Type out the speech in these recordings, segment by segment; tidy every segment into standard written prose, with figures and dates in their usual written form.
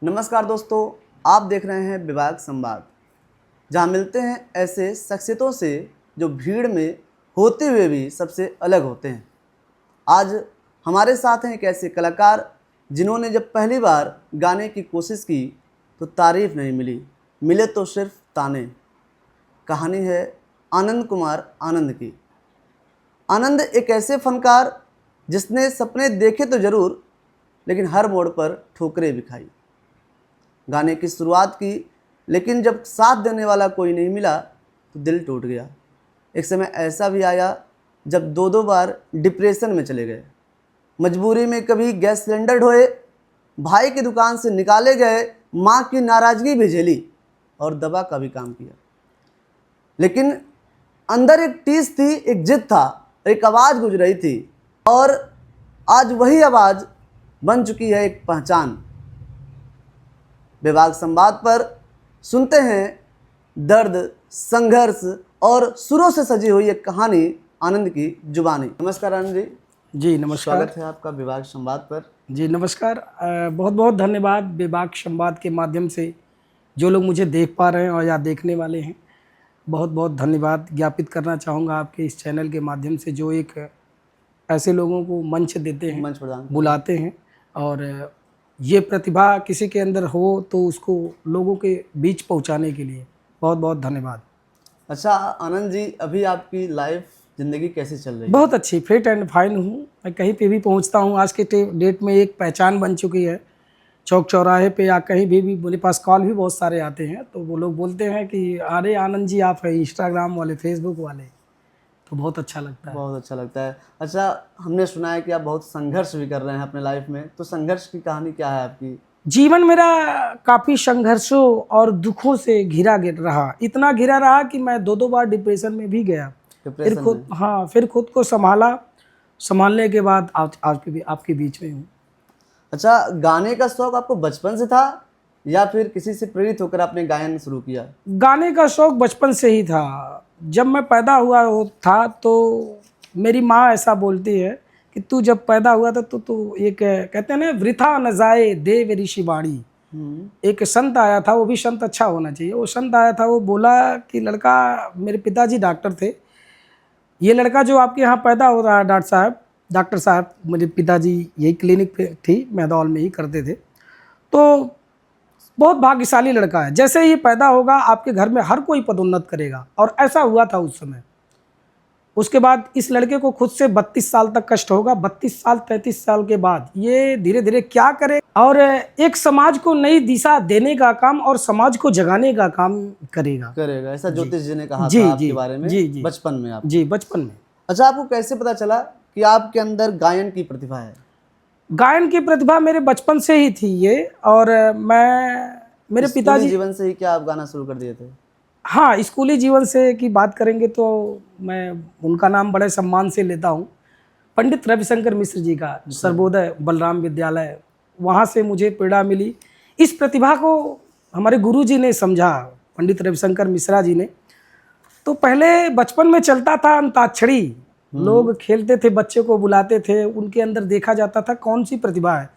नमस्कार दोस्तों, आप देख रहे हैं विभाग संवाद, जहां मिलते हैं ऐसे शख्सियतों से जो भीड़ में होते हुए भी सबसे अलग होते हैं। आज हमारे साथ हैं एक ऐसे कलाकार जिन्होंने जब पहली बार गाने की कोशिश की तो तारीफ़ नहीं मिली, मिले तो सिर्फ ताने। कहानी है आनंद कुमार आनंद की। आनंद एक ऐसे फनकार जिसने सपने देखे तो ज़रूर, लेकिन हर मोड़ पर ठोकरें भी खाई। गाने की शुरुआत की, लेकिन जब साथ देने वाला कोई नहीं मिला तो दिल टूट गया। एक समय ऐसा भी आया जब दो बार डिप्रेशन में चले गए। मजबूरी में कभी गैस सिलेंडर ढोए, भाई की दुकान से निकाले गए, माँ की नाराज़गी भी झेली और दवा का भी काम किया। लेकिन अंदर एक टीस थी, एक जिद था, एक आवाज़ गुज रही थी और आज वही आवाज़ बन चुकी है एक पहचान। विभाग संवाद पर सुनते हैं दर्द, संघर्ष और सुरों से सजी हुई एक कहानी आनंद की जुबानी। नमस्कार आनंद जी। जी नमस्कार। स्वागत है आपका विभाग संवाद पर। जी नमस्कार। बहुत बहुत धन्यवाद विभाग संवाद के माध्यम से जो लोग मुझे देख पा रहे हैं और या देखने वाले हैं, बहुत बहुत धन्यवाद ज्ञापित करना चाहूँगा आपके इस चैनल के माध्यम से, जो एक ऐसे लोगों को मंच देते हैं, मंच प्रदान बुलाते हैं और ये प्रतिभा किसी के अंदर हो तो उसको लोगों के बीच पहुंचाने के लिए बहुत बहुत धन्यवाद। अच्छा आनंद जी, अभी आपकी लाइफ ज़िंदगी कैसी चल रही है? बहुत अच्छी, फिट एंड फाइन हूँ। मैं कहीं पे भी पहुंचता हूँ। आज के डेट में एक पहचान बन चुकी है। चौक चौराहे पे या कहीं भी मेरे पास कॉल भी बहुत सारे आते हैं, तो वो लोग बोलते हैं कि अरे आनंद जी आप हैं इंस्टाग्राम वाले, फेसबुक वाले, तो बहुत अच्छा लगता है। बहुत अच्छा लगता है। अच्छा, हमने सुना है कि आप बहुत संघर्ष भी कर रहे हैं अपने लाइफ में, तो संघर्ष की कहानी क्या है आपकी? जीवन मेरा काफ़ी संघर्षों और दुखों से घिरा रहा। इतना घिरा रहा कि मैं दो बार डिप्रेशन में भी गया। फिर खुद फिर खुद को संभालने के बाद आज आपके बीच में हूँ। अच्छा, गाने का शौक आपको बचपन से था या फिर किसी से प्रेरित होकर आपने गायन शुरू किया? गाने का शौक बचपन से ही था। जब मैं पैदा हुआ था तो मेरी माँ ऐसा बोलती है कि तू जब पैदा हुआ था तो तू एक कहते हैं ना, वृथा न जाए देव ऋषि वाणी। एक संत आया था, वो भी संत अच्छा होना चाहिए। वो संत आया था, वो बोला कि लड़का, मेरे पिताजी डॉक्टर थे, ये लड़का जो आपके यहाँ पैदा हो रहा है डॉक्टर साहब, मेरे पिताजी यही क्लिनिक पे थी, मैदौल में ही करते थे, तो बहुत भाग्यशाली लड़का है। जैसे ही पैदा होगा आपके घर में हर कोई पदोन्नत करेगा। और ऐसा हुआ था उस समय। उसके बाद इस लड़के को खुद से 32 साल तक कष्ट होगा। 32 साल 33 साल के बाद ये धीरे धीरे क्या करे और एक समाज को नई दिशा देने का काम और समाज को जगाने का काम करेगा। ऐसा ज्योतिष जी ने कहा था आपके बारे में? जी बचपन में आप? जी बचपन में। अच्छा, आपको कैसे पता चला कि आपके अंदर गायन की प्रतिभा है? गायन की प्रतिभा मेरे बचपन से ही थी ये। और मेरे पिताजी जीवन से ही क्या आप गाना शुरू कर दिए थे? हाँ, स्कूली जीवन से की बात करेंगे तो मैं उनका नाम बड़े सम्मान से लेता हूँ। पंडित रविशंकर मिश्र जी का सर्वोदय बलराम विद्यालय, वहाँ से मुझे प्रेरणा मिली। इस प्रतिभा को हमारे गुरु जी ने समझा, पंडित रविशंकर मिश्रा जी ने। तो पहले बचपन में चलता था अंताक्षरी, लोग खेलते थे, बच्चे को बुलाते थे, उनके अंदर देखा जाता था कौन सी प्रतिभा है।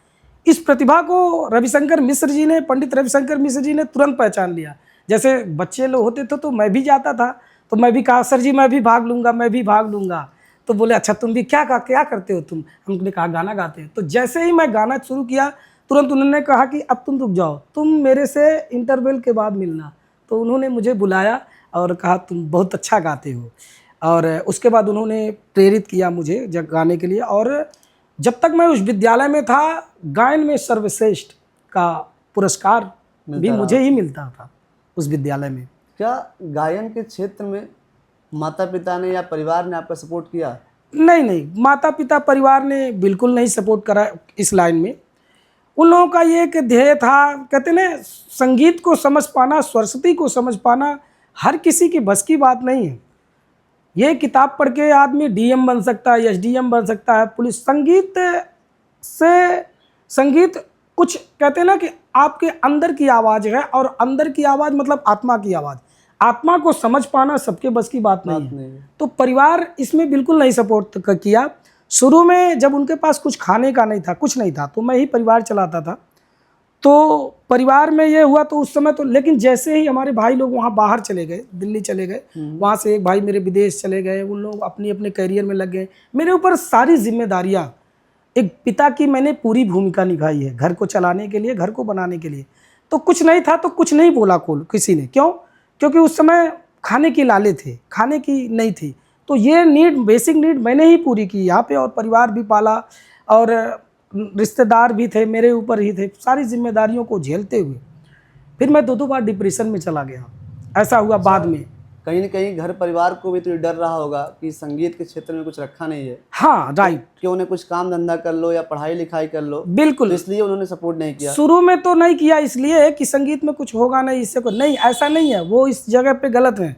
इस प्रतिभा को रविशंकर मिश्र जी ने, पंडित रविशंकर मिश्र जी ने तुरंत पहचान लिया। जैसे बच्चे लोग होते थे तो मैं भी जाता था, तो मैं भी कहा सर जी मैं भी भाग लूँगा, मैं भी भाग लूँगा। तो बोले अच्छा तुम भी क्या करते हो तुम? हमने कहा गाना गाते हैं। तो जैसे ही मैं गाना शुरू किया तुरंत उन्होंने कहा कि अब तुम रुक जाओ, तुम मेरे से इंटरवल के बाद मिलना। तो उन्होंने मुझे बुलाया और कहा तुम बहुत अच्छा गाते हो। और उसके बाद उन्होंने प्रेरित किया मुझे गाने के लिए। और जब तक मैं उस विद्यालय में था, गायन में सर्वश्रेष्ठ का पुरस्कार भी मुझे ही मिलता था उस विद्यालय में। क्या गायन के क्षेत्र में माता पिता ने या परिवार ने आपका सपोर्ट किया? नहीं, माता पिता परिवार ने बिल्कुल नहीं सपोर्ट करा इस लाइन में। उन लोगों का ये एक ध्येय था, कहते ना, संगीत को समझ पाना, सरस्वती को समझ पाना हर किसी की बस की बात नहीं है। ये किताब पढ़ के आदमी डीएम बन सकता है, एसडीएम बन सकता है, पुलिस। संगीत कुछ कहते हैं ना कि आपके अंदर की आवाज़ है, और अंदर की आवाज़ मतलब आत्मा की आवाज़। आत्मा को समझ पाना सबके बस की बात नहीं है। तो परिवार इसमें बिल्कुल नहीं सपोर्ट किया। शुरू में जब उनके पास कुछ खाने का नहीं था, कुछ नहीं था, तो मैं ही परिवार चलाता था। तो परिवार में ये हुआ तो उस समय तो, लेकिन जैसे ही हमारे भाई लोग वहाँ बाहर चले गए, दिल्ली चले गए, वहाँ से एक भाई मेरे विदेश चले गए, उन लोग अपनी अपने करियर में लग गए, मेरे ऊपर सारी जिम्मेदारियाँ, एक पिता की मैंने पूरी भूमिका निभाई है घर को चलाने के लिए, घर को बनाने के लिए। तो कुछ नहीं था तो कुछ नहीं बोला किसी ने, क्यों? क्योंकि उस समय खाने की लाले थे, खाने की नहीं थी, तो ये नीड, बेसिक नीड मैंने ही पूरी की यहाँ पे, और परिवार भी पाला, और रिश्तेदार भी थे मेरे ऊपर ही थे, सारी जिम्मेदारियों को झेलते हुए फिर मैं 2 बार डिप्रेशन में चला गया। ऐसा हुआ बाद में। कहीं न कहीं घर परिवार को भी तो ये डर रहा होगा कि संगीत के क्षेत्र में कुछ रखा नहीं है, हाँ, राइट, कि उन्हें कुछ काम धंधा कर लो या पढ़ाई लिखाई कर लो, बिल्कुल। तो इसलिए उन्होंने सपोर्ट नहीं किया। शुरू में तो नहीं किया, इसलिए कि संगीत में कुछ होगा नहीं, इससे कुछ नहीं, ऐसा नहीं है, वो इस जगह पे गलत है।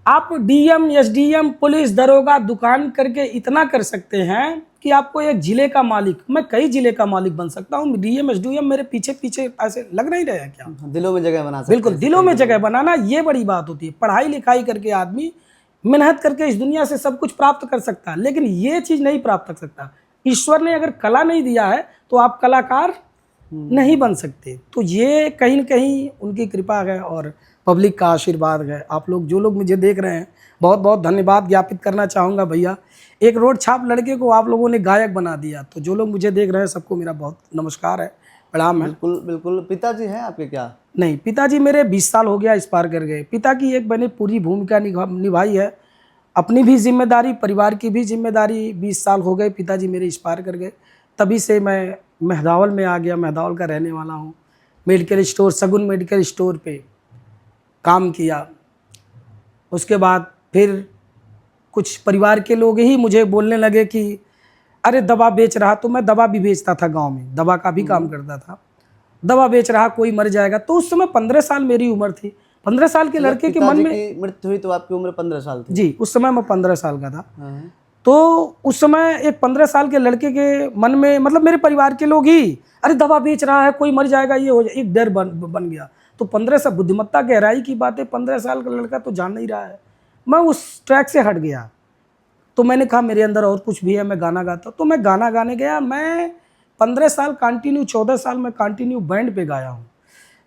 आप डीएम, एसडीएम, पुलिस, दरोगा, दुकान करके इतना कर सकते हैं कि आपको एक जिले का मालिक, मैं कई जिले का मालिक बन सकता हूँ। डीएम, एसडीएम मेरे पीछे पीछे ऐसे लग नहीं रहे हैं क्या? दिलों में जगह बना सकते बिल्कुल, दिलों में जगह बनाना ये बड़ी बात होती है। पढ़ाई लिखाई करके आदमी मेहनत करके इस दुनिया से सब कुछ प्राप्त कर सकता है, लेकिन ये चीज़ नहीं प्राप्त कर सकता। ईश्वर ने अगर कला नहीं दिया है तो आप कलाकार नहीं बन सकते। तो ये कहीं न कहीं उनकी कृपा है और पब्लिक का आशीर्वाद है। आप लोग, जो लोग मुझे देख रहे हैं, बहुत बहुत धन्यवाद ज्ञापित करना चाहूँगा भैया। एक रोड छाप लड़के को आप लोगों ने गायक बना दिया। तो जो लोग मुझे देख रहे हैं सबको मेरा बहुत नमस्कार है, प्रणाम है। बिल्कुल बिल्कुल। पिताजी हैं आपके क्या? नहीं, पिताजी मेरे 20 साल हो गया एक्सपायर कर गए। पिता की एक मैंने पूरी भूमिका निभाई है, अपनी भी जिम्मेदारी, परिवार की भी जिम्मेदारी। 20 साल हो गए पिताजी मेरे एक्सपायर कर गए, तभी से मैं मेहदावल में आ गया, मेहदावल का रहने वाला हूँ। मेडिकल स्टोर, सगुन मेडिकल स्टोर पे काम किया। उसके बाद फिर कुछ परिवार के लोग ही मुझे बोलने लगे कि अरे दवा बेच रहा, तो मैं दवा भी बेचता था गांव में, दवा का भी काम करता था। दवा बेच रहा, कोई मर जाएगा। तो उस समय 15 साल मेरी उम्र थी। 15 साल के लड़के के मन में, पिताजी की मृत्यु हुई तो आपकी उम्र 15 साल थी? जी, उस समय मैं 15 साल का था। हाँ। तो उस समय एक 15 साल के लड़के के मन में, मतलब मेरे परिवार के लोग ही, अरे दवा बेच रहा है, कोई मर जाएगा, ये हो जाए, एक डर बन गया। तो 15 साल, बुद्धिमत्ता गहराई की बात है, 15 साल का लड़का तो जान नहीं रहा है। मैं उस ट्रैक से हट गया। तो मैंने कहा मेरे अंदर और कुछ भी है, मैं गाना गाता। तो मैं गाना गाने गया। मैं 15 साल कंटिन्यू, 14 साल में कंटिन्यू बैंड पे गाया हूँ।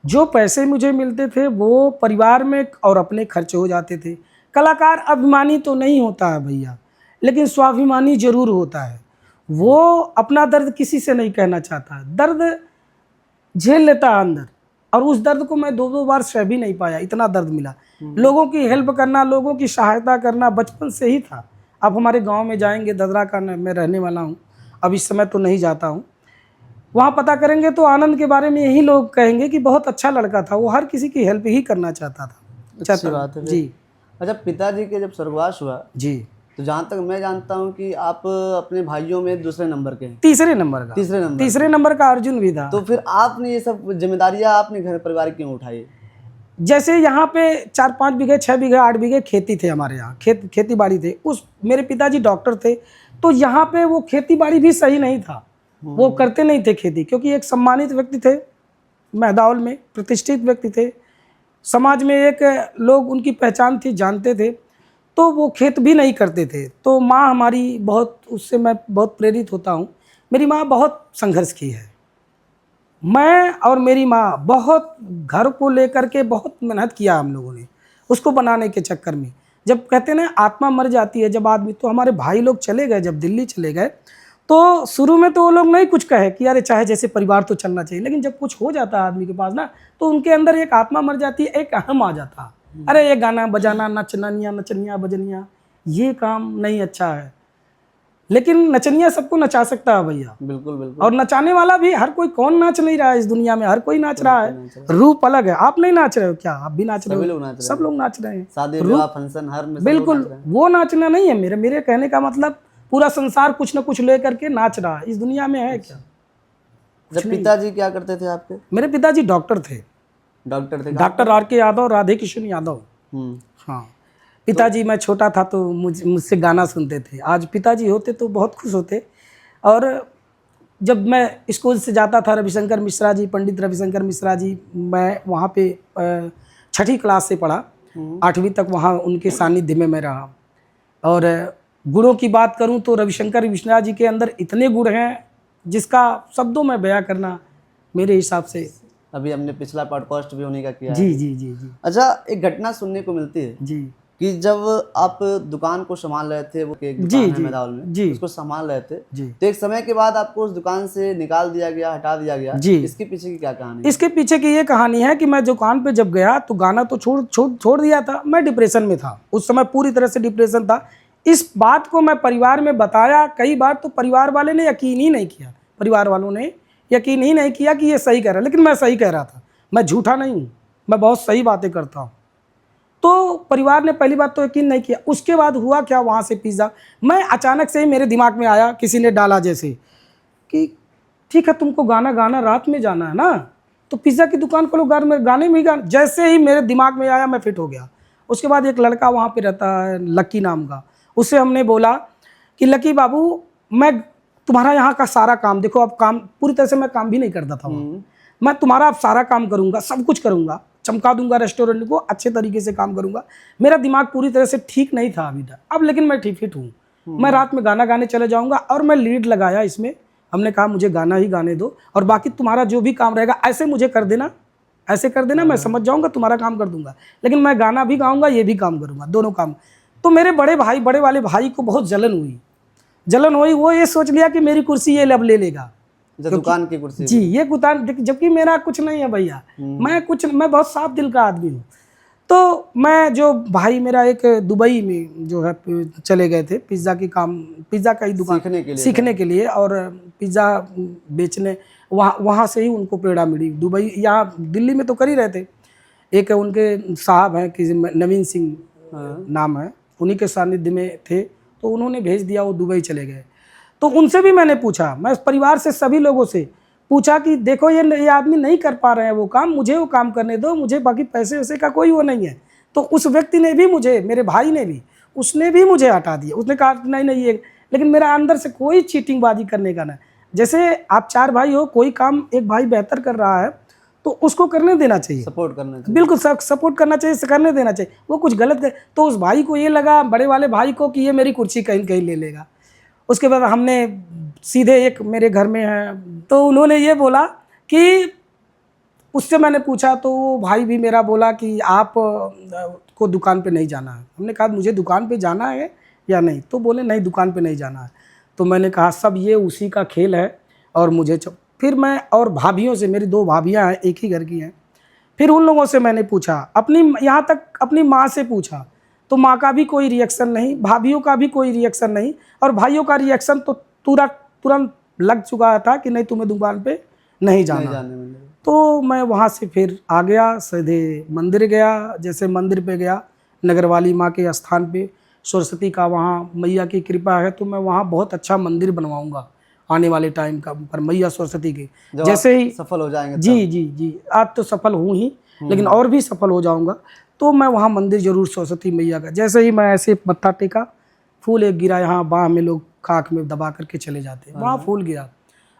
जो पैसे मुझे मिलते थे वो परिवार में और अपने खर्च हो जाते थे। कलाकार अभिमानी तो नहीं होता है भैया, लेकिन स्वाभिमानी जरूर होता है। वो अपना दर्द किसी से नहीं कहना चाहता, दर्द झेल लेता है अंदर, और उस दर्द को मैं 2 बार सह भी नहीं पाया, इतना दर्द मिला। लोगों की हेल्प करना, लोगों की सहायता करना बचपन से ही था। आप हमारे गांव में जाएंगे, ददरा का मैं रहने वाला हूं, अब इस समय तो नहीं जाता हूं। वहां पता करेंगे तो आनंद के बारे में यही लोग कहेंगे कि बहुत अच्छा लड़का था, वो हर किसी की हेल्प ही करना चाहता था। अच्छी बात है जी। अच्छा, पिताजी के जब स्वर्गवास हुआ, जी, तो जहाँ तक मैं जानता हूँ कि आप अपने भाइयों में दूसरे नंबर के हैं। तीसरे नंबर का, तीसरे नंबर का अर्जुन भी था। तो फिर आपने ये सब जिम्मेदारियां आपने घर परिवार क्यों उठाई? जैसे यहाँ पे 4-5 बीघे, 6 बीघे, 8 बीघे खेती थे हमारे यहाँ, खेती बाड़ी थे। उस मेरे पिताजी डॉक्टर थे, तो यहाँ पे वो खेती बाड़ी भी सही नहीं था, वो करते नहीं थे खेती, क्योंकि एक सम्मानित व्यक्ति थे, मेहदावल में प्रतिष्ठित व्यक्ति थे, समाज में एक लोग उनकी पहचान थी, जानते थे, तो वो खेत भी नहीं करते थे। तो माँ हमारी बहुत, उससे मैं बहुत प्रेरित होता हूँ। मेरी माँ बहुत संघर्ष की है, मैं और मेरी माँ बहुत घर को लेकर के बहुत मेहनत किया हम लोगों ने उसको बनाने के चक्कर में। जब कहते हैं ना आत्मा मर जाती है जब आदमी, तो हमारे भाई लोग चले गए, जब दिल्ली चले गए, तो शुरू में तो वो लोग नहीं कुछ कहे कि अरे चाहे जैसे परिवार तो चलना चाहिए, लेकिन जब कुछ हो जाता है आदमी के पास ना, तो उनके अंदर एक आत्मा मर जाती है, एक अहम आ जाता है। अरे ये गाना बजाना, नचनिया बजनिया, ये काम नहीं अच्छा है। लेकिन नचनिया सबको नचा सकता है भैया, बिल्कुल बिल्कुल। और नचाने वाला भी हर कोई, कौन नाच नहीं रहा है इस दुनिया में, हर कोई नाच रहा है। रूप अलग है, आप नहीं नाच रहे हो क्या? आप भी नाच रहे हो, सब लोग नाच रहे हैं, शादी विवाह फंक्शन हर में बिल्कुल। वो नाचना नहीं है मेरे कहने का मतलब, पूरा संसार कुछ न कुछ लेकर के नाच रहा है, इस दुनिया में है क्या? जब पिताजी क्या करते थे आपके? मेरे पिताजी डॉक्टर थे, डॉक्टर R.K. यादव, राधे किशन यादव। हाँ, पिताजी मैं छोटा था तो मुझसे गाना सुनते थे। आज पिताजी होते तो बहुत खुश होते। और जब मैं स्कूल से जाता था, रविशंकर मिश्रा जी, पंडित रविशंकर मिश्रा जी, मैं वहाँ पे 6ठी क्लास से पढ़ा, 8वीं तक वहाँ उनके सानिध्य में मैं रहा। और गुणों की बात करूँ तो रविशंकर मिश्रा जी के अंदर इतने गुण हैं जिसका शब्दों में बयां करना मेरे हिसाब से। अभी हमने पिछला पॉडकास्ट भी उन्हीं का किया है। जी जी जी जी अच्छा, एक घटना सुनने को मिलती है जी कि जब आप दुकान को संभाल रहे थे, वो एक जी दुकान है जी मेदाउल में, जी उसको संभाल रहे थे, जी तो एक समय के बाद आपको उस दुकान से निकाल दिया गया, हटा दिया गया। जी। इसके पीछे की क्या कहानी है? इसके पीछे की ये कहानी है कि मैं दुकान पे जब गया तो गाना तो छोड़ दिया था। मैं डिप्रेशन में था उस समय, पूरी तरह से डिप्रेशन था। इस बात को मैं परिवार में बताया कई बार, तो परिवार वाले ने यकीन ही नहीं किया। परिवार वालों ने यकीन ही नहीं किया कि ये सही कह रहा है, लेकिन मैं सही कह रहा था। मैं झूठा नहीं हूँ, मैं बहुत सही बातें करता हूँ। तो परिवार ने पहली बात तो यकीन नहीं किया। उसके बाद हुआ क्या, वहाँ से पिज़्ज़ा, मैं अचानक से ही मेरे दिमाग में आया, किसी ने डाला जैसे कि ठीक है तुमको गाना गाना रात में जाना है ना, तो पिज़्ज़ा की दुकान खोलो, गाने में ही गाना। जैसे ही मेरे दिमाग में आया मैं फिट हो गया। उसके बाद एक लड़का वहाँ पे रहता है लक्की नाम का, उससे हमने बोला कि लक्की बाबू, मैं तुम्हारा यहाँ का सारा काम, देखो अब काम पूरी तरह से मैं काम भी नहीं करता था वहाँ, मैं तुम्हारा अब सारा काम करूँगा, सब कुछ करूँगा, चमका दूंगा रेस्टोरेंट को, अच्छे तरीके से काम करूँगा। मेरा दिमाग पूरी तरह से ठीक नहीं था अभी तक, अब लेकिन मैं ठीक फिट हूँ। मैं रात में गाना गाने चले जाऊँगा और मैं लीड लगाया इसमें। हमने कहा मुझे गाना ही गाने दो और बाकी तुम्हारा जो भी काम रहेगा ऐसे मुझे कर देना, ऐसे कर देना, मैं समझ जाऊँगा, तुम्हारा काम कर दूंगा, लेकिन मैं गाना भी गाऊँगा, ये भी काम करूँगा, दोनों काम। तो मेरे बड़े वाले भाई को बहुत जलन हुई। वो ये सोच लिया कि मेरी कुर्सी ये लब ले लेगा, दुकान की कुर्सी। जी, ये दुकान, जबकि मेरा कुछ नहीं है भैया, मैं बहुत साफ दिल का आदमी हूँ। तो मैं जो भाई मेरा एक दुबई में जो है चले गए थे पिज़्ज़ा का ही दुकान सीखने के लिए और पिज़्ज़ा बेचने, वहाँ से ही उनको प्रेरणा मिली। दुबई, यहाँ दिल्ली में तो कर ही रहे थे। एक उनके साहब हैं कि नवीन सिंह नाम है, उन्हीं के सानिध्य में थे, तो उन्होंने भेज दिया, वो दुबई चले गए। तो उनसे भी मैंने पूछा, मैं परिवार से सभी लोगों से पूछा कि देखो ये आदमी नहीं कर पा रहे हैं वो काम, मुझे वो काम करने दो, मुझे बाकी पैसे वैसे का कोई वो नहीं है। तो उस व्यक्ति ने भी मुझे, मेरे भाई ने भी, उसने भी मुझे हटा दिया। उसने कहा नहीं ये, लेकिन मेरा अंदर से कोई चीटिंगबाजी करने का ना। जैसे आप 4 भाई हो, कोई काम एक भाई बेहतर कर रहा है तो उसको करने देना चाहिए, सपोर्ट करना चाहिए, बिल्कुल सपोर्ट करना चाहिए, करने देना चाहिए। वो कुछ गलत कर, तो उस भाई को ये लगा, बड़े वाले भाई को, कि ये मेरी कुर्सी कहीं कहीं ले लेगा। उसके बाद हमने सीधे, एक मेरे घर में है, तो उन्होंने ये बोला कि, उससे मैंने पूछा तो वो भाई भी मेरा बोला कि आप को दुकान पे नहीं जाना है। हमने कहा मुझे दुकान पे जाना है या नहीं, तो बोले नहीं दुकान पे नहीं जाना है। तो मैंने कहा सब ये उसी का खेल है और मुझे फिर मैं और भाभीयों से, मेरी 2 भाभियाँ हैं, एक ही घर की हैं, फिर उन लोगों से मैंने पूछा, यहाँ तक अपनी माँ से पूछा, तो माँ का भी कोई रिएक्शन नहीं, भाभीयों का भी कोई रिएक्शन नहीं, और भाइयों का रिएक्शन तो तुरंत लग चुका था कि नहीं तुम्हें दुकान पे नहीं जाना। तो मैं वहाँ से फिर आ गया, सीधे मंदिर गया। जैसे मंदिर पे गया, नगरवाली माँ के स्थान पे, सरस्वती का वहाँ मैया की कृपा है, तो मैं वहाँ बहुत अच्छा मंदिर बनवाऊँगा आने वाले टाइम का, पर मैया सरस्वती के जैसे ही सफल हो जाएंगे। जी, आज तो सफल हूँ ही, लेकिन और भी सफल हो जाऊँगा। तो मैं वहाँ मंदिर जरूर, सरस्वती मैया का। जैसे ही मैं ऐसे मत्था टेका, फूल एक गिरा, यहाँ बाह में लोग खाक में दबा करके चले जाते हैं, वहाँ फूल गिरा।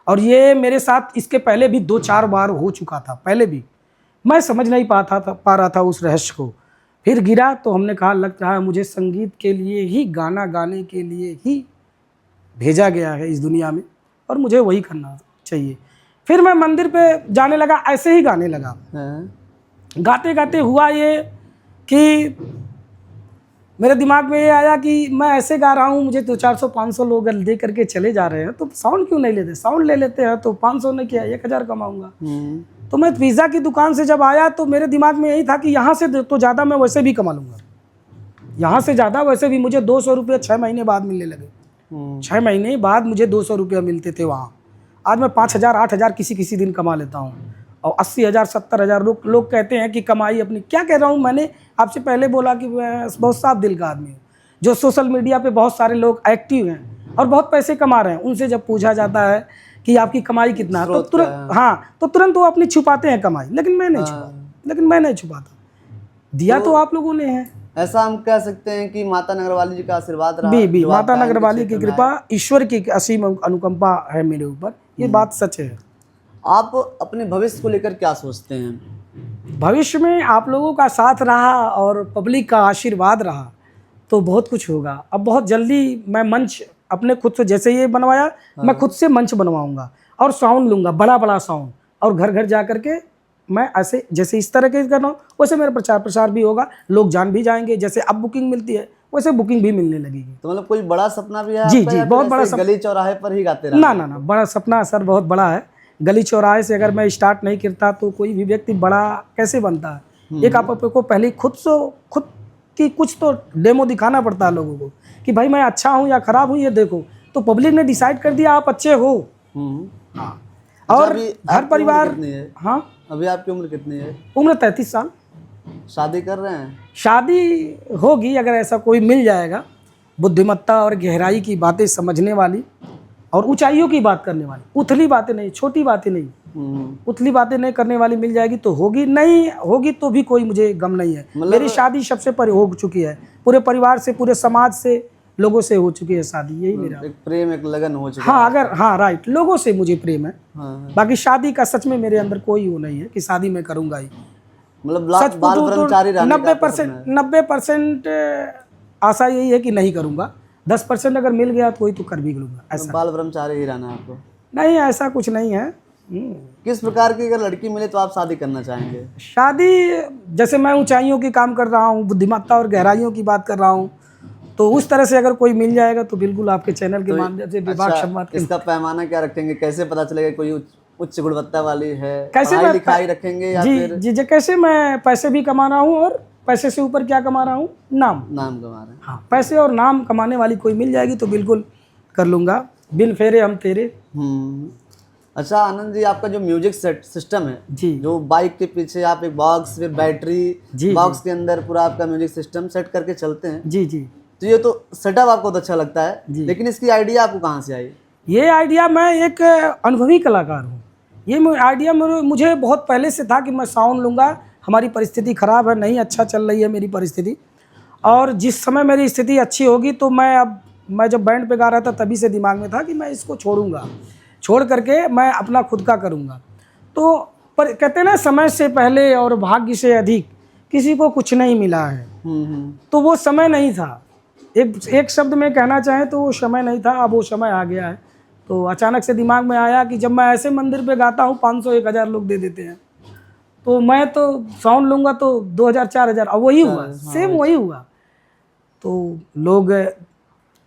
और ये मेरे साथ इसके पहले भी 2-4 बार हो चुका था, पहले भी मैं समझ नहीं पा रहा था उस रहस्य को। फिर गिरा तो हमने कहा लग रहा है मुझे संगीत के लिए ही, गाना गाने के लिए ही भेजा गया है इस दुनिया में, और मुझे वही करना चाहिए। फिर मैं मंदिर पे जाने लगा, ऐसे ही गाने लगा। गाते गाते हुआ ये कि मेरे दिमाग में ये आया कि मैं ऐसे गा रहा हूँ, मुझे तो 400-500 लोग दे करके चले जा रहे हैं, तो साउंड क्यों नहीं लेते, साउंड ले लेते हैं तो 500 ने किया 1000 कमाऊंगा। तो मैं पिज़्ज़ा की दुकान से जब आया तो मेरे दिमाग में यही था कि यहाँ से तो ज़्यादा मैं वैसे भी कमा लूँगा, यहाँ से ज़्यादा वैसे भी। मुझे 200 रुपये 6 महीने बाद मिलने लगे। 6 महीने बाद मुझे 200 रुपये मिलते थे वहाँ। आज मैं 5000-8000 किसी दिन कमा लेता हूँ, और 80,000 70,000 लोग कहते हैं कि कमाई अपनी। क्या कह रहा हूँ, मैंने आपसे पहले बोला कि मैं बहुत साफ दिल का आदमी हूँ। जो सोशल मीडिया पे बहुत सारे लोग एक्टिव हैं और बहुत पैसे कमा रहे हैं, उनसे जब पूछा जाता है कि आपकी कमाई कितना है, तो तुरंत वो अपनी छुपाते हैं कमाई, लेकिन मैं नहीं छुपाता। दिया तो आप लोगों ने है। ऐसा हम कह सकते हैं कि माता नगरवाली जी का आशीर्वाद रहा, भी माता नगरवाली की कृपा, ईश्वर की असीम अनुकंपा है मेरे ऊपर, ये बात सच है। आप अपने भविष्य को लेकर क्या सोचते हैं? भविष्य में आप लोगों का साथ रहा और पब्लिक का आशीर्वाद रहा तो बहुत कुछ होगा। अब बहुत जल्दी मैं मंच अपने खुद से, जैसे ये बनवाया, मैं खुद से मंच बनवाऊंगा और साउंड लूँगा, बड़ा साउंड, और घर घर जा करके मैं ऐसे जैसे इस तरह के कर रहा हूँ वैसे मेरा प्रचार प्रसार भी होगा, लोग जान भी जाएंगे। जैसे अब बुकिंग मिलती है वैसे बुकिंग भी मिलने लगेगी। तो मतलब कोई बड़ा सपना भी है जी, आपका जी, या फिर बहुत बड़ा ऐसे गली चौराहे पर ही गाते रहना? ना बड़ा सपना सर बहुत बड़ा है। गली चौराहे से अगर मैं स्टार्ट नहीं करता तो कोई भी व्यक्ति बड़ा कैसे बनता है। एक आप को पहले खुद की कुछ तो डेमो दिखाना पड़ता है लोगों को कि भाई मैं अच्छा हूँ या खराब हूँ ये देखो, तो पब्लिक ने डिसाइड कर दिया आप अच्छे हो। हाँ। और अभी घर आपकी परिवार, उम्र कितनी है? हाँ अभी आपकी उम्र कितनी है? उम्र 33 साल। शादी कर रहे हैं? शादी होगी अगर ऐसा कोई मिल जाएगा, बुद्धिमत्ता और गहराई की बातें समझने वाली और ऊंचाइयों की बात करने वाली, उथली बातें नहीं, छोटी बातें नहीं, उथली बातें नहीं करने वाली मिल जाएगी तो होगी, नहीं होगी तो भी कोई मुझे गम नहीं है। मेरी शादी सबसे परे हो चुकी है, पूरे परिवार से, पूरे समाज से, लोगों से हो चुकी है शादी। यही मेरा एक प्रेम, एक लगन हो चुका हाँ, अगर हाँ राइट, लोगों से मुझे प्रेम है। हाँ। बाकी शादी का सच में मेरे अंदर कोई वो नहीं है कि शादी मैं करूंगा ही। मतलब सच बाल ब्रह्मचारी रहने का आपका सपना है? 90% आशा यही है कि नहीं करूंगा। 10% अगर मिल गया तो वही तो कर भी लूंगा। तो ऐसा बाल ब्रह्मचारी ही रहना है आपको? नहीं, ऐसा कुछ नहीं है। किस प्रकार की अगर लड़की मिले तो आप शादी करना चाहेंगे? शादी जैसे मैं ऊंचाइयों की काम कर रहा हूँ, बुद्धिमत्ता और गहराइयों की बात कर रहा हूँ, तो उस तरह से अगर कोई मिल जाएगा तो बिल्कुल आपके चैनल के माध्यम से विभाग संवाद के इसका पैमाना क्या रखेंगे? कैसे पता चलेगा कोई उच्च गुणवत्ता वाली है? कैसे पढ़ाई लिखाई रखेंगे या जी फिर? जी कैसे मैं पैसे भी कमा रहा हूँ और पैसे से ऊपर क्या कमा रहा हूँ, नाम कमा रहे हैं। हाँ, पैसे और नाम कमाने वाली कोई मिल जाएगी तो बिल्कुल कर लूँगा। बिन फेरे हम तेरे। अच्छा आनंद जी, आपका जो म्यूजिक सिस्टम है जी, जो बाइक के पीछे आप एक बॉक्स, फिर बैटरी बॉक्स के अंदर पूरा आपका म्यूजिक सिस्टम सेट करके चलते हैं, जी जी, तो ये तो सेटअप आपको बहुत अच्छा लगता है, लेकिन इसकी आइडिया आपको कहाँ से आई? ये आइडिया, मैं एक अनुभवी कलाकार हूँ। ये आइडिया मुझे बहुत पहले से था कि मैं साउंड लूँगा। हमारी परिस्थिति ख़राब है, नहीं अच्छा चल रही है मेरी परिस्थिति, और जिस समय मेरी स्थिति अच्छी होगी तो मैं जब बैंड पे गा रहा था तभी से दिमाग में था कि मैं इसको छोड़ूंगा, छोड़ करके मैं अपना खुद का करूँगा। तो पर कहते हैं ना, समय से पहले और भाग्य से अधिक किसी को कुछ नहीं मिला है। तो वो समय नहीं था। एक शब्द में कहना चाहें तो वो समय नहीं था, अब वो समय आ गया है। तो अचानक से दिमाग में आया कि जब मैं ऐसे मंदिर पे गाता हूँ 500-1000 लोग दे देते हैं, तो मैं तो साउंड लूँगा तो 2000-4000, अब वही हुआ, सेम वही हुआ। तो लोग,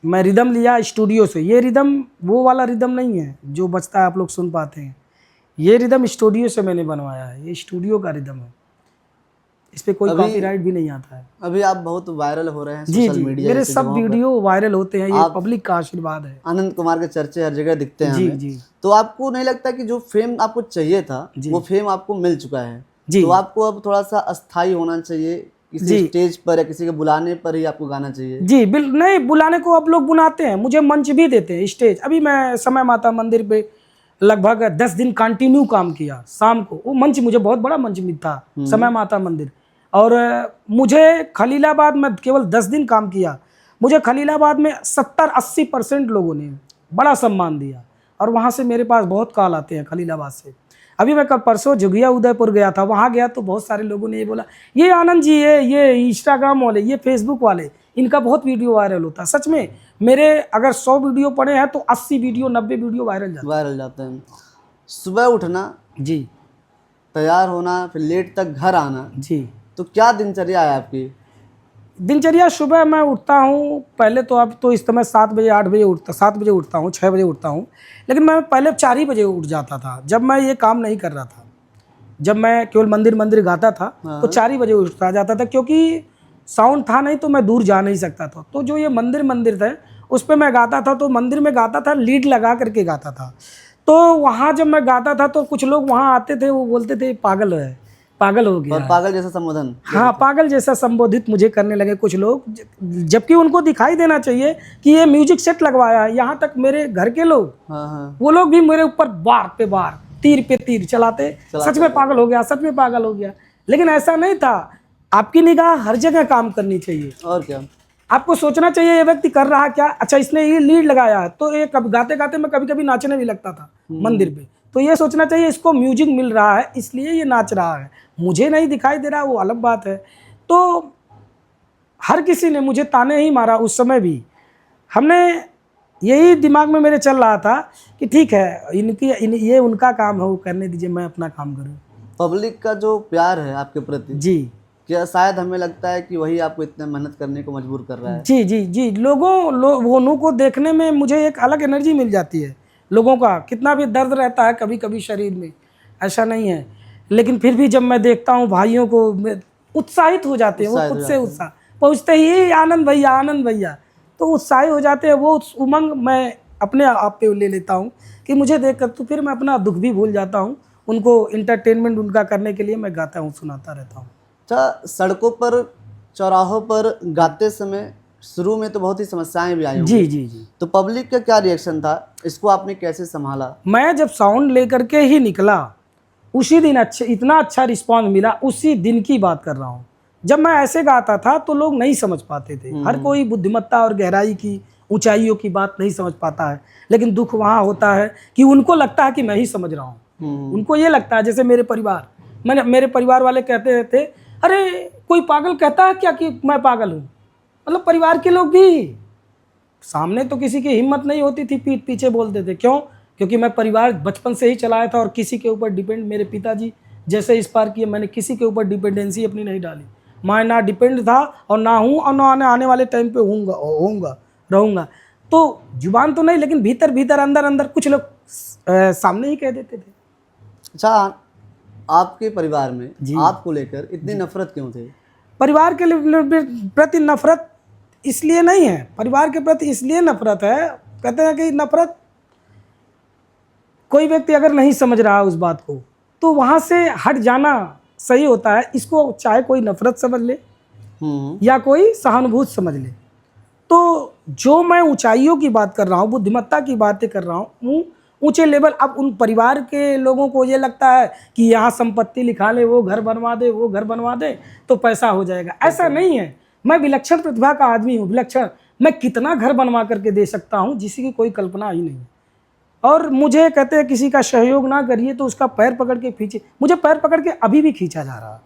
मैं रिदम लिया स्टूडियो से। ये रिदम वो वाला रिदम नहीं है जो बजता है आप लोग सुन पाते हैं, ये रिदम स्टूडियो से मैंने बनवाया है, ये स्टूडियो का रिदम है, इस पे कोई कॉपीराइट भी नहीं आता है। अभी आप बहुत वायरल हो रहे हैं जी सोशल जी, मीडिया मेरे सब वीडियो वायरल होते हैं, ये पब्लिक का आशीर्वाद है। आनंद कुमार के चर्चे हर जगह दिखते हैं जी हमें। जी, तो आपको नहीं लगता कि जो फेम आपको चाहिए था वो फेम आपको मिल चुका है, जी, तो आपको अब थोड़ा सा अस्थाई होना चाहिए, किसी स्टेज पर या किसी के बुलाने पर ही आपको गाना चाहिए? जी नहीं, बुलाने को अब लोग बुलाते हैं, मुझे मंच भी देते हैं, स्टेज। अभी मैं समय माता मंदिर पे लगभग 10 दिन कंटिन्यू काम किया शाम को। वो मंच मुझे बहुत बड़ा मंच था, समय माता मंदिर। और मुझे खलीलाबाद में केवल 10 दिन काम किया, मुझे खलीलाबाद में 70-80% लोगों ने बड़ा सम्मान दिया, और वहाँ से मेरे पास बहुत कॉल आते हैं खलीलाबाद से। अभी मैं कल परसों जोगिया उदयपुर गया था, वहाँ गया तो बहुत सारे लोगों ने ये बोला, ये आनंद जी, ये इंस्टाग्राम वाले, ये फेसबुक वाले, इनका बहुत वीडियो वायरल होता है। सच में मेरे अगर 100 वीडियो पड़े हैं तो 80 वीडियो 90 वीडियो वायरल जाते हैं। सुबह उठना जी, तैयार होना, फिर लेट तक घर आना जी, तो क्या दिनचर्या है आपकी? दिनचर्या, सुबह मैं उठता हूँ, पहले तो अब तो इस समय 7 बजे 8 बजे उठता, 7 बजे उठता हूँ, 6 बजे उठता हूँ, लेकिन मैं पहले 4 ही बजे उठ जाता था जब मैं ये काम नहीं कर रहा था। जब मैं केवल मंदिर गाता था तो 4 ही बजे उठ जाता था, क्योंकि साउंड था नहीं तो मैं दूर जा नहीं सकता था। तो जो ये मंदिर था उस पर मैं गाता था, तो मंदिर में गाता था, लीड लगा करके गाता था। तो वहाँ जब मैं गाता था तो कुछ लोग वहाँ आते थे, वो बोलते थे पागल है, पागल हो गया, पागल जैसा संबोधन, हाँ पागल जैसा संबोधित मुझे करने लगे कुछ लोग, जबकि उनको दिखाई देना चाहिए कि ये म्यूजिक सेट लगवाया है। यहाँ तक मेरे घर के लोग, वो लोग भी मेरे ऊपर बार पे बार, तीर पे तीर चलाते, सच में पागल हो गया, सच में पागल हो गया। लेकिन ऐसा नहीं था। आपकी निगाह हर जगह काम करनी चाहिए, और क्या, आपको सोचना चाहिए ये व्यक्ति कर रहा क्या, अच्छा इसने ये लीड लगाया है। तो ये गाते गाते मैं कभी कभी नाचने भी लगता था मंदिर पे। तो ये सोचना चाहिए इसको म्यूजिक मिल रहा है इसलिए ये नाच रहा है, मुझे नहीं दिखाई दे रहा, वो अलग बात है। तो हर किसी ने मुझे ताने ही मारा उस समय भी। हमने यही दिमाग में मेरे चल रहा था कि ठीक है, ये उनका काम है, वो करने दीजिए, मैं अपना काम करूँ। पब्लिक का जो प्यार है आपके प्रति, जी क्या शायद हमें लगता है कि वही आपको इतना मेहनत करने को मजबूर कर रहा है? जी जी जी, लोगों को देखने में मुझे एक अलग एनर्जी मिल जाती है। लोगों का कितना भी दर्द रहता है कभी कभी शरीर में, ऐसा नहीं है, लेकिन फिर भी जब मैं देखता हूँ भाइयों को, उत्साहित हो जाते हैं वो, खुद से उत्साह पहुँचते ही आनंद भैया, तो उत्साहित हो जाते हैं। वो उमंग मैं अपने आप पे ले लेता हूँ कि मुझे देखकर तो फिर मैं अपना दुख भी भूल जाता हूँ। उनको इंटरटेनमेंट उनका करने के लिए मैं गाता हूँ, सुनाता रहता हूँ। अच्छा, सड़कों पर, चौराहों पर गाते समय शुरू में तो बहुत ही समस्याएं भी आई होंगी। जी जी जी। तो पब्लिक का क्या रिएक्शन था, इसको आपने कैसे संभाला? मैं जब साउंड लेकर के ही निकला, उसी दिन इतना अच्छा रिस्पॉन्स मिला। उसी दिन की बात कर रहा हूँ, जब मैं ऐसे गाता था तो लोग नहीं समझ पाते थे। हर कोई बुद्धिमत्ता और गहराई की, ऊंचाइयों की बात नहीं समझ पाता है, लेकिन दुख वहाँ होता है कि उनको लगता है कि मैं ही समझ रहा हूँ। उनको ये लगता है, जैसे मेरे परिवार वाले कहते थे, अरे कोई पागल कहता है क्या कि मैं पागल हूँ। मतलब परिवार के लोग भी, सामने तो किसी की हिम्मत नहीं होती थी, पीठ पीछे बोलते थे। क्यों? क्योंकि मैं परिवार बचपन से ही चलाया था और किसी के ऊपर डिपेंड, मेरे पिताजी जैसे इस पार किए, मैंने किसी के ऊपर डिपेंडेंसी अपनी नहीं डाली। मैं ना डिपेंड था और ना हूँ, और ना आने वाले टाइम पे रहूँगा। तो जुबान तो नहीं, लेकिन भीतर अंदर कुछ लोग सामने ही कह देते थे। अच्छा, आपके परिवार में आपको लेकर इतनी नफरत क्यों थी? परिवार के प्रति नफरत इसलिए नहीं है, परिवार के प्रति इसलिए नफरत है, कहते हैं कि नफरत, कोई व्यक्ति अगर नहीं समझ रहा उस बात को तो वहाँ से हट जाना सही होता है। इसको चाहे कोई नफरत समझ ले या कोई सहानुभूति समझ ले। तो जो मैं ऊंचाइयों की बात कर रहा हूँ, बुद्धिमत्ता की बातें कर रहा हूँ, ऊंचे लेवल, अब उन परिवार के लोगों को ये लगता है कि यहाँ संपत्ति लिखा ले, वो घर बनवा दे तो पैसा हो जाएगा। ऐसा नहीं है। मैं विलक्षण प्रतिभा का आदमी हूँ, विलक्षण। मैं कितना घर बनवा करके दे सकता हूँ जिसकी की कोई कल्पना ही नहीं। और मुझे कहते हैं किसी का सहयोग ना करिए तो उसका पैर पकड़ के खींचे। मुझे पैर पकड़ के अभी भी खींचा जा रहा है,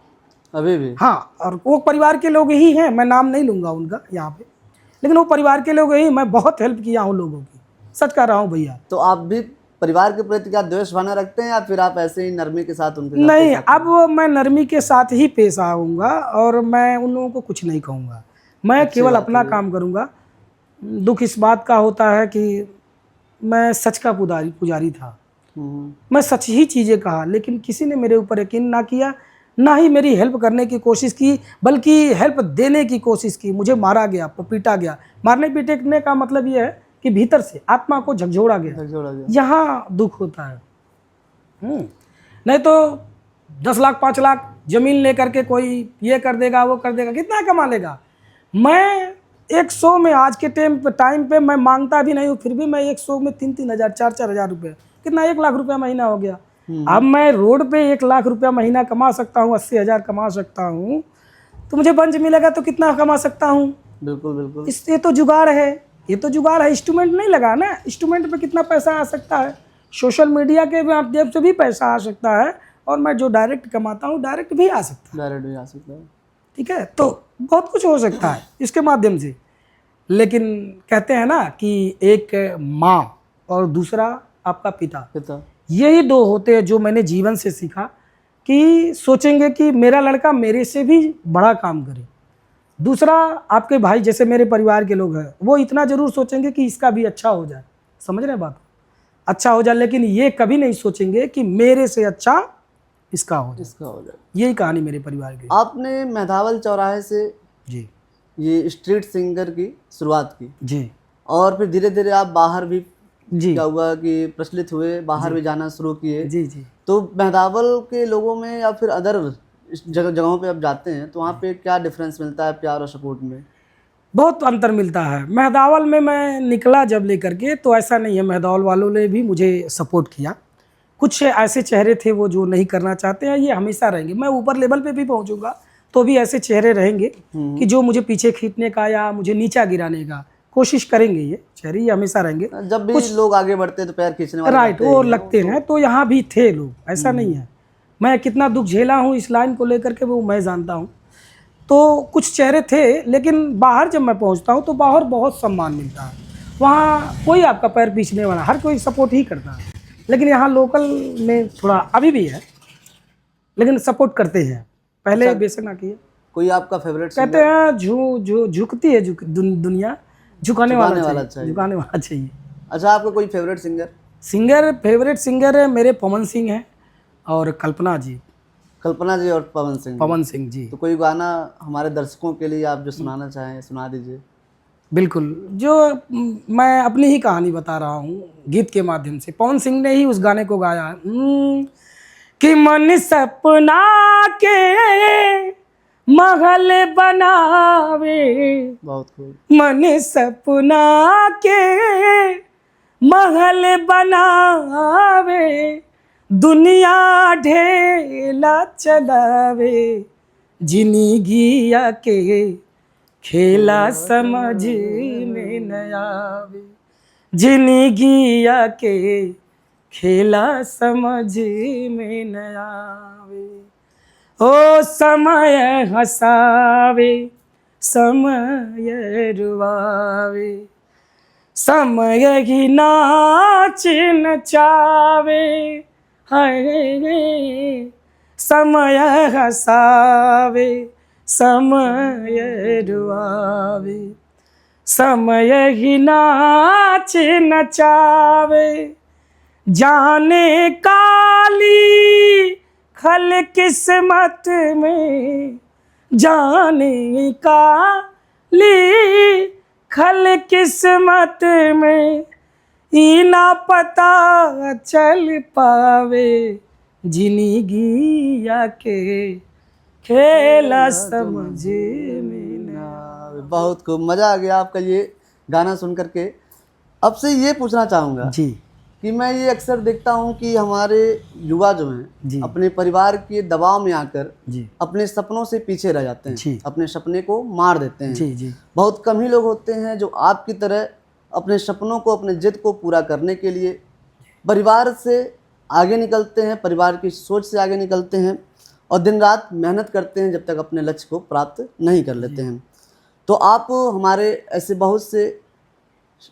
अभी भी। हाँ, और वो परिवार के लोग ही हैं, मैं नाम नहीं लूँगा उनका यहाँ पे, लेकिन वो परिवार के लोग ही। मैं बहुत हेल्प किया हूँ लोगों की, सच कह रहा हूँ भैया। तो आप भी परिवार के प्रति क्या द्वेष भावना रखते हैं, या फिर आप ऐसे ही नरमी के साथ उनके साथ नहीं, अब मैं नरमी के साथ ही पेश आऊँगा और मैं उन लोगों को कुछ नहीं कहूँगा। मैं केवल अपना काम करूँगा। दुख इस बात का होता है कि मैं सच का पुजारी था। मैं सच ही चीज़ें कहा, लेकिन किसी ने मेरे ऊपर यकीन ना किया, ना ही मेरी हेल्प करने की कोशिश की, बल्कि हेल्प देने की कोशिश की। मुझे मारा गया, पीटा गया। मारने पीटने का मतलब ये है कि भीतर से आत्मा को झकझोड़ा गया। यहाँ दुख होता है। नहीं तो 10 लाख 5 लाख जमीन लेकर के कोई ये कर देगा, वो कर देगा, कितना कमा लेगा। मैं 100 में, आज के टाइम पे मैं मांगता भी नहीं हूँ, फिर भी मैं 100 में 3-3 हज़ार 4-4 हज़ार रुपये, कितना 1 लाख रुपया महीना हो गया। अब मैं रोड पे 1 लाख रुपया महीना कमा सकता हूँ, 80 हज़ार कमा सकता हूँ, तो मुझे बंच मिलेगा तो कितना कमा सकता हूँ। बिल्कुल बिल्कुल। ये तो जुगाड़ है, इंस्ट्रूमेंट नहीं लगा ना। इंस्ट्रूमेंट पे कितना पैसा आ सकता है, सोशल मीडिया के माध्यम से भी पैसा आ सकता है, और मैं जो डायरेक्ट कमाता हूँ डायरेक्ट भी आ सकता है। ठीक है, तो बहुत कुछ हो सकता है इसके माध्यम से। लेकिन कहते हैं ना कि एक माँ और दूसरा आपका पिता, यही 2 होते हैं जो मैंने जीवन से सीखा, कि सोचेंगे कि मेरा लड़का मेरे से भी बड़ा काम करे। दूसरा आपके भाई, जैसे मेरे परिवार के लोग हैं, वो इतना ज़रूर सोचेंगे कि इसका भी अच्छा हो जाए, समझ रहे हैं बात, अच्छा हो जाए, लेकिन ये कभी नहीं सोचेंगे कि मेरे से अच्छा इसका हो जाए। यही कहानी मेरे परिवार की। आपने मेधावल चौराहे से जी ये स्ट्रीट सिंगर की शुरुआत की जी, और फिर धीरे धीरे आप बाहर भी, जी क्या हुआ कि प्रचलित हुए, बाहर भी जाना शुरू किए। जी जी। तो मेधावल के लोगों में या फिर अदर जगहों पे आप जाते हैं तो वहाँ पे क्या डिफरेंस मिलता है प्यार और सपोर्ट में? बहुत अंतर मिलता है। मेहदावल में मैं निकला जब लेकर के, तो ऐसा नहीं है, मेहदावल वालों ने भी मुझे सपोर्ट किया। कुछ ऐसे चेहरे थे वो जो नहीं करना चाहते हैं, ये हमेशा रहेंगे। मैं ऊपर लेवल पे भी पहुंचूंगा तो भी ऐसे चेहरे रहेंगे कि जो मुझे पीछे खींचने का या मुझे नीचा गिराने का कोशिश करेंगे। ये चेहरे ये हमेशा रहेंगे। जब भी लोग आगे बढ़ते हैं तो पैर खींचने वाले राइट, वो लगते हैं, तो यहाँ भी थे लोग, ऐसा नहीं है। मैं कितना दुख झेला हूँ इस लाइन को लेकर के, वो मैं जानता हूँ। तो कुछ चेहरे थे, लेकिन बाहर जब मैं पहुँचता हूँ तो बाहर बहुत सम्मान मिलता है। वहाँ कोई आपका पैर पीछने वाला, हर कोई सपोर्ट ही करता है। लेकिन यहाँ लोकल में थोड़ा अभी भी है, लेकिन सपोर्ट करते हैं, पहले बेशक ना किए। कोई आपका फेवरेट कहते हैं झुकती है दुनिया, झुकाने वाला चाहिए। झुकाने वाला चाहिए। अच्छा, आपका कोई फेवरेट सिंगर? फेवरेट सिंगर है मेरे पवन सिंह हैं और कल्पना जी। कल्पना जी और पवन सिंह जी। तो कोई गाना हमारे दर्शकों के लिए आप जो सुनाना चाहें सुना दीजिए। बिल्कुल, जो मैं अपनी ही कहानी बता रहा हूँ गीत के माध्यम से। पवन सिंह ने ही उस गाने को गाया है कि मन सपना के महल बनावे, बहुत खूब। मन सपना के महल बनावे, दुनिया ढेला चलावे, जिंदगिया के खेला समझ में न आवे, जिंदगिया के खेला समझ में न आवे। ओ समय हसावे समय रुआवे, समय ही नाच नचावे, हाय समय हसावे समय रुआवे, समय ही नाच नचावे, जाने काली खल किस्मत में, जाने काली खल किस्मत में, ई ना पता चल पावे, जिंदगिया के खेला समझ में ना आवे। बहुत खूब, मज़ा आ गया आपका ये गाना सुन करके। अब से ये पूछना चाहूँगा जी कि मैं ये अक्सर देखता हूँ कि हमारे युवा जो हैं अपने परिवार के दबाव में आकर अपने सपनों से पीछे रह जाते हैं, अपने सपने को मार देते हैं। जी। बहुत कम ही लोग होते हैं जो आपकी तरह अपने सपनों को, अपने जिद को पूरा करने के लिए परिवार से आगे निकलते हैं, परिवार की सोच से आगे निकलते हैं और दिन रात मेहनत करते हैं जब तक अपने लक्ष्य को प्राप्त नहीं कर लेते हैं। तो आप हमारे ऐसे बहुत से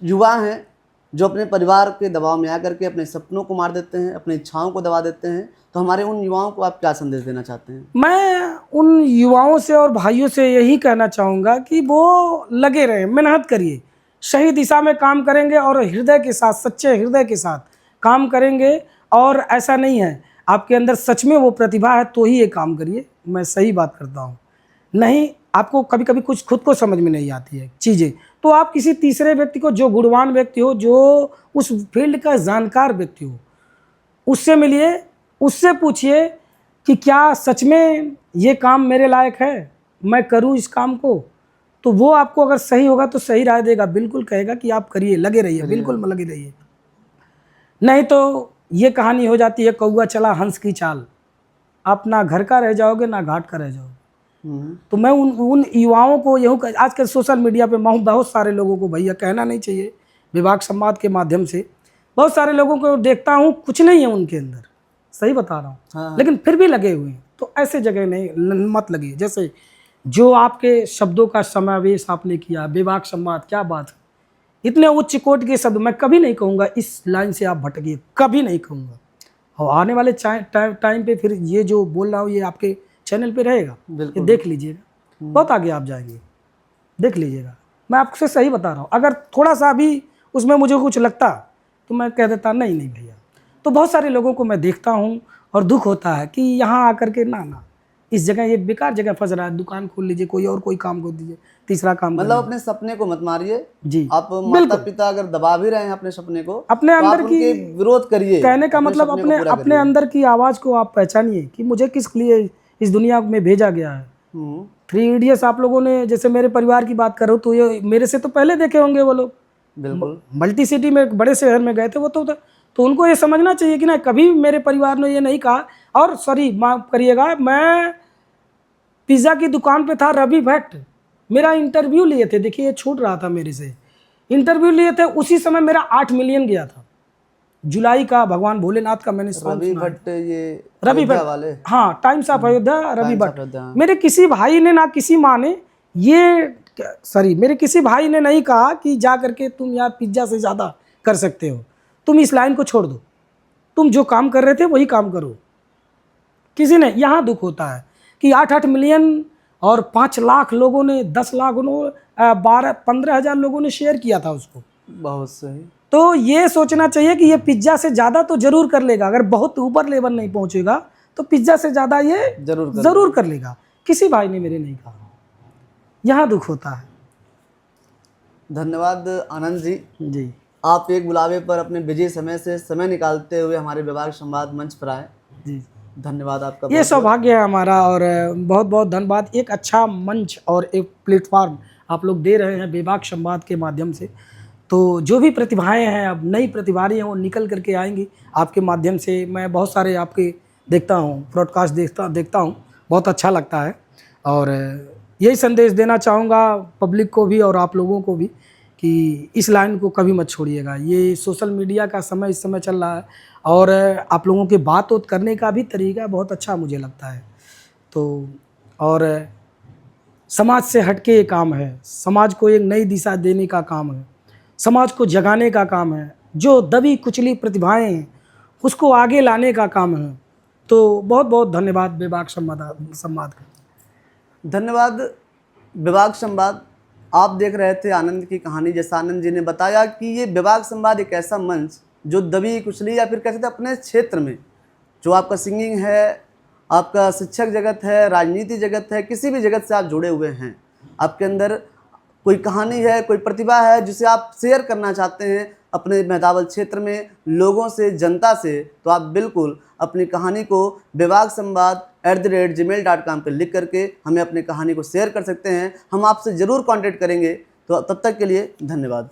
युवा हैं जो अपने परिवार के दबाव में आकर के अपने सपनों को मार देते हैं, अपनी इच्छाओं को दबा देते हैं, तो हमारे उन युवाओं को आप क्या संदेश देना चाहते हैं? मैं उन युवाओं से और भाइयों से यही कहना चाहूँगा कि वो लगे रहें, मेहनत करिए, सही दिशा में काम करेंगे और हृदय के साथ, सच्चे हृदय के साथ काम करेंगे। और ऐसा नहीं है आपके अंदर सच में वो प्रतिभा है तो ही ये काम करिए, मैं सही बात करता हूँ। नहीं, आपको कभी कभी कुछ खुद को समझ में नहीं आती है चीज़ें, तो आप किसी तीसरे व्यक्ति को, जो गुणवान व्यक्ति हो, जो उस फील्ड का जानकार व्यक्ति हो, उससे मिलिए, उससे पूछिए कि क्या सच में ये काम मेरे लायक है, मैं करूँ इस काम को। तो वो आपको अगर सही होगा तो सही राय देगा, बिल्कुल कहेगा कि आप करिए, लगे रहिए, बिल्कुल लगे रहिए। नहीं तो ये कहानी हो जाती है कौआ चला हंस की चाल, आप ना घर का रह जाओगे ना घाट का रह जाओगे। तो मैं उन युवाओं को यूँ, आजकल सोशल मीडिया पे बहुत सारे लोगों को, भैया कहना नहीं चाहिए, विभाग संवाद के माध्यम से बहुत सारे लोगों को देखता हूँ, कुछ नहीं है उनके अंदर, सही बता रहा हूँ। हाँ। लेकिन फिर भी लगे हुए हैं, तो ऐसे जगह नहीं मत लगिए। जैसे जो आपके शब्दों का समावेश आपने किया, विभाग संवाद, क्या बात है, इतने उच्च कोटि के शब्द, मैं कभी नहीं कहूँगा इस लाइन से आप भटकिए, कभी नहीं कहूँगा। और आने वाले टाइम पे फिर ये जो बोल रहा हूँ ये आपके चैनल पे रहेगा, ये देख लीजिएगा, बहुत आगे आप जाएंगे, देख लीजिएगा। मैं आपसे सही बता रहा हूँ, अगर थोड़ा सा भी उसमें मुझे कुछ लगता तो मैं कह देता नहीं भैया। तो बहुत सारे लोगों को मैं देखता हूँ और दुख होता है कि यहाँ आकर के ना इस जगह, ये बेकार जगह फंस रहा है, दुकान खोल लीजिए, कोई और कोई काम कर दीजिए, तीसरा काम मतलब अपने सपने को मत मारिए जी। आप माता पिता अगर दबा भी रहे हैं अपने सपने को, अपने तो अंदर की विरोध करिए। कहने का मतलब अपने अंदर की आवाज़ को आप पहचानिए कि मुझे किस लिए इस दुनिया में भेजा गया है। 3 इडियट्स आप लोगों ने, जैसे मेरे परिवार की बात करो तो ये मेरे से तो पहले देखे होंगे वो लोग, बिल्कुल मल्टी सिटी में एक बड़े शहर में गए थे वो, तो उनको ये समझना चाहिए कि ना, कभी मेरे परिवार ने ये नहीं कहा। और सॉरी माफ़ करिएगा, मैं पिज़्ज़ा की दुकान पे था, रवि भट्ट मेरा इंटरव्यू लिए थे, देखिए ये छूट रहा था मेरे से, इंटरव्यू लिए थे, उसी समय मेरा 8 मिलियन गया था, जुलाई का, भगवान भोलेनाथ का मैंने रवि भट्ट, ये रवि भट्ट वाले, हाँ, टाइम्स ऑफ अयोध्या, रवि भट्ट। मेरे किसी भाई ने ना किसी माँ ने ये सॉरी, मेरे किसी भाई ने नहीं कहा कि जा करके तुम यार पिज्ज़ा से ज़्यादा कर सकते हो, तुम इस लाइन को छोड़ दो, तुम जो काम कर रहे थे वही काम करो। किसी ने, यहाँ दुख होता है कि 8-8 मिलियन और 5 लाख लोगों ने, 10 लाख 12-15 हज़ार लोगों ने शेयर किया था उसको। बहुत सही। तो ये सोचना चाहिए कि ये पिज्ज़ा से ज़्यादा तो ज़रूर कर लेगा, अगर बहुत ऊपर लेवल नहीं पहुँचेगा तो पिज्ज़ा से ज़्यादा ये ज़रूर कर लेगा। किसी भाई ने मेरे नहीं कहा, यहाँ दुख होता है। धन्यवाद आनंद जी। जी आप एक बुलावे पर अपने बिजी समय से समय निकालते हुए हमारे विभाग संवाद मंच पर आए। जी, धन्यवाद आपका। ये सौभाग्य है हमारा और बहुत बहुत धन्यवाद। एक अच्छा मंच और एक प्लेटफार्म आप लोग दे रहे हैं विभाग संवाद के माध्यम से। तो जो भी प्रतिभाएं हैं, अब नई प्रतिभाएं हैं, वो निकल करके आएंगी आपके माध्यम से। मैं बहुत सारे आपके देखता हूँ, ब्रॉडकास्ट देखता हूँ, बहुत अच्छा लगता है। और यही संदेश देना चाहूँगा पब्लिक को भी और आप लोगों को भी कि इस लाइन को कभी मत छोड़िएगा। ये सोशल मीडिया का समय इस समय चल रहा है और आप लोगों के बात करने का भी तरीका बहुत अच्छा मुझे लगता है। तो और समाज से हटके ये काम है, समाज को एक नई दिशा देने का काम है, समाज को जगाने का काम है, जो दबी कुचली प्रतिभाएं हैं उसको आगे लाने का काम है। तो बहुत बहुत धन्यवाद विभाग संवाद का। धन्यवाद विभाग संवाद। आप देख रहे थे आनंद की कहानी। जैसा आनंद जी ने बताया कि ये विभाग संवाद एक ऐसा मंच जो दबी कुचली या फिर कह सकते अपने क्षेत्र में, जो आपका सिंगिंग है, आपका शिक्षक जगत है, राजनीति जगत है, किसी भी जगत से आप जुड़े हुए हैं, आपके अंदर कोई कहानी है, कोई प्रतिभा है जिसे आप शेयर करना चाहते हैं अपने मेहदावल क्षेत्र में लोगों से, जनता से, तो आप बिल्कुल अपनी कहानी को विभाग संवाद @gmail.com पर लिख करके हमें अपनी कहानी को शेयर कर सकते हैं। हम आपसे ज़रूर कांटेक्ट करेंगे। तो तब तक के लिए धन्यवाद।